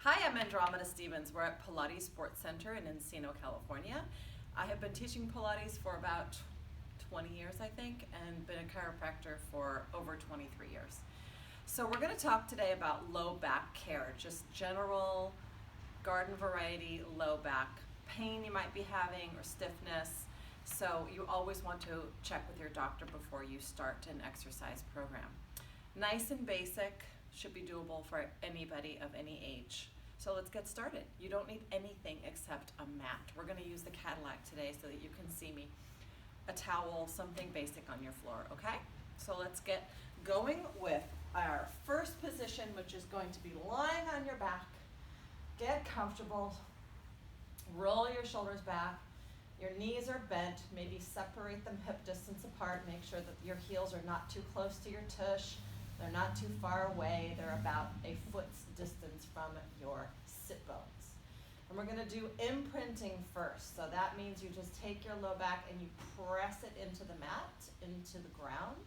Hi, I'm Andromeda Stevens. We're at Pilates Sports Center in Encino, California. I have been teaching Pilates for about 20 years, I think, and been a chiropractor for over 23 years. So we're going to talk today about low back care, just general garden variety low back pain you might be having or stiffness. So you always want to check with your doctor before you start an exercise program. Nice and basic, should be doable for anybody of any age. So let's get started. You don't need anything except a mat. We're going to use the Cadillac today so that you can see me. A towel, something basic on your floor, okay? So let's get going with our first position, which is going to be lying on your back. Get comfortable. Roll your shoulders back. Your knees are bent. Maybe separate them hip distance apart. Make sure that your heels are not too close to your tush. They're not too far away. They're about a foot's distance from your sit bones. And we're going to do imprinting first. So that means you just take your low back and you press it into the mat, into the ground,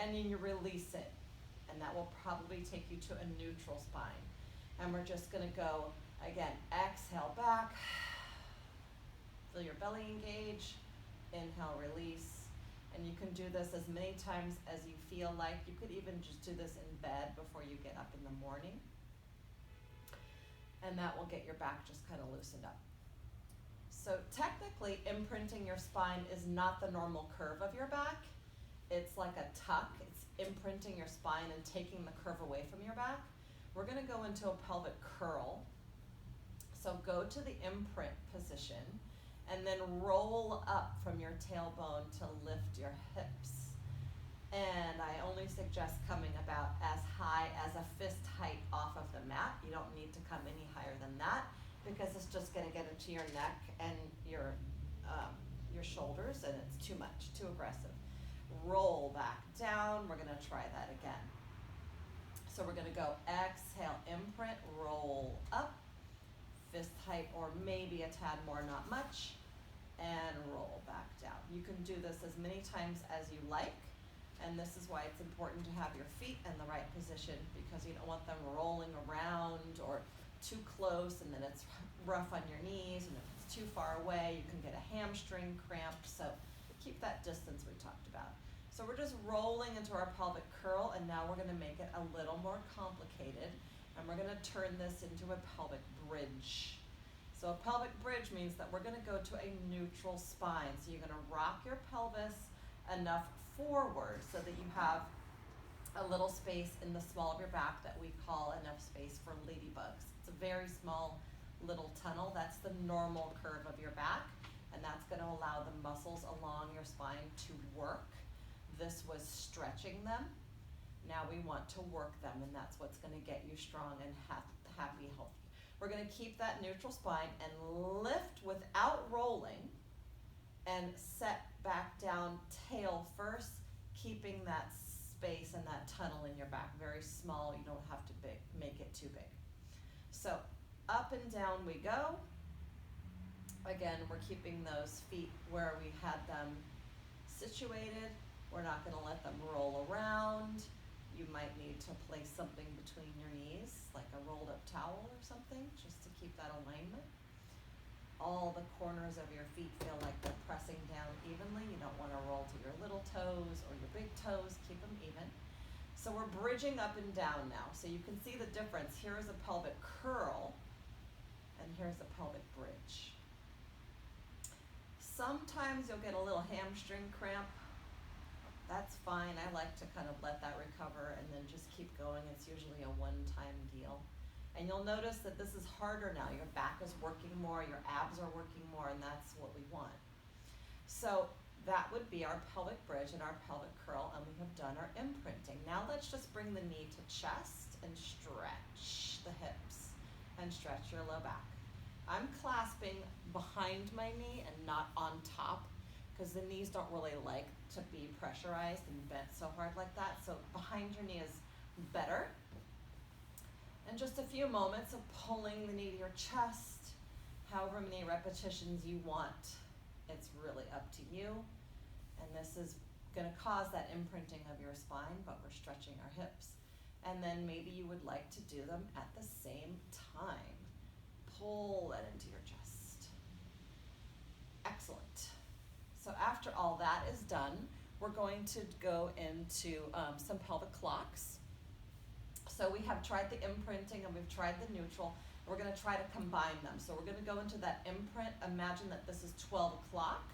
and then you release it. And that will probably take you to a neutral spine. And we're just going to go, again, exhale back. Feel your belly engage. Inhale, release. And you can do this as many times as you feel like. You could even just do this in bed before you get up in the morning. And that will get your back just kind of loosened up. So technically, imprinting your spine is not the normal curve of your back. It's like a tuck. It's imprinting your spine and taking the curve away from your back. We're going to go into a pelvic curl. So go to the imprint position and then roll up from your tailbone to lift your hips. And I only suggest coming about as high as a fist height off of the mat. You don't need to come any higher than that because it's just going to get into your neck and your shoulders, and it's too much, too aggressive. Roll back down. We're going to try that again. So we're going to go exhale, imprint, roll up, fist height or maybe a tad more, not much, and roll back down. You can do this as many times as you like, and this is why it's important to have your feet in the right position because you don't want them rolling around or too close and then it's rough on your knees, and if it's too far away you can get a hamstring cramp. So keep that distance we talked about. So we're just rolling into our pelvic curl, and now we're going to make it a little more complicated, and we're going to turn this into a pelvic bridge. So a pelvic bridge means that we're going to go to a neutral spine. So you're going to rock your pelvis enough forward so that you have a little space in the small of your back that we call enough space for ladybugs. It's a very small little tunnel. That's the normal curve of your back, and that's going to allow the muscles along your spine to work. This was stretching them. Now we want to work them, and that's what's going to get you strong and happy, healthy. We're going to keep that neutral spine and lift without rolling and set back down tail first, keeping that space and that tunnel in your back very small. You don't have to make it too big. So up and down we go. Again, we're keeping those feet where we had them situated. We're not going to let them roll around. You might need to place something between your knees, like a rolled up towel or something, just to keep that alignment. All the corners of your feet feel like they're pressing down evenly. You don't want to roll to your little toes or your big toes. Keep them even. So we're bridging up and down now. So you can see the difference. Here is a pelvic curl, and here's a pelvic bridge. Sometimes you'll get a little hamstring cramp. That's fine. I like to kind of let that recover and then just keep going. It's usually a one-time deal. And you'll notice that this is harder now. Your back is working more, your abs are working more, and that's what we want. So that would be our pelvic bridge and our pelvic curl, and we have done our imprinting. Now let's just bring the knee to chest and stretch the hips and stretch your low back. I'm clasping behind my knee and not on top, because the knees don't really like to be pressurized and bent so hard like that. So behind your knee is better. And just a few moments of pulling the knee to your chest, however many repetitions you want. It's really up to you. And this is going to cause that imprinting of your spine, but we're stretching our hips. And then maybe you would like to do them at the same time. pull that into your chest. Excellent. So after all that is done, we're going to go into some pelvic clocks. So we have tried the imprinting and we've tried the neutral. We're going to try to combine them. So we're going to go into that imprint. Imagine that this is 12 o'clock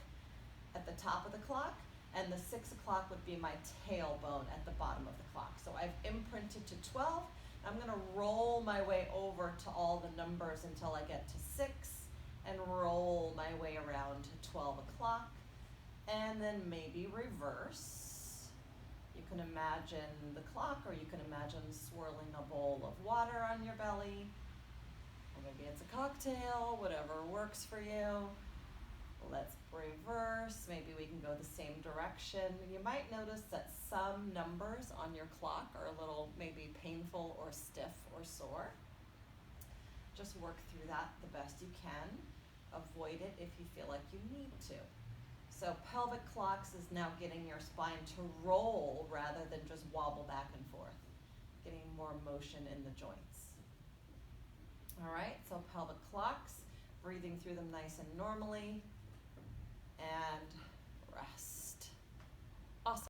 at the top of the clock, and the 6 o'clock would be my tailbone at the bottom of the clock. So I've imprinted to 12. I'm going to roll my way over to all the numbers until I get to 6 and roll my way around to 12 o'clock, and then maybe reverse. You can imagine the clock, or you can imagine swirling a bowl of water on your belly, or maybe it's a cocktail, whatever works for you. Let's reverse. Maybe we can go the same direction. You might notice that some numbers on your clock are a little maybe painful or stiff or sore. Just work through that the best you can. Avoid it if you feel like you need to. So pelvic clocks is now getting your spine to roll rather than just wobble back and forth, getting more motion in the joints. All right, so pelvic clocks, breathing through them nice and normally, and rest.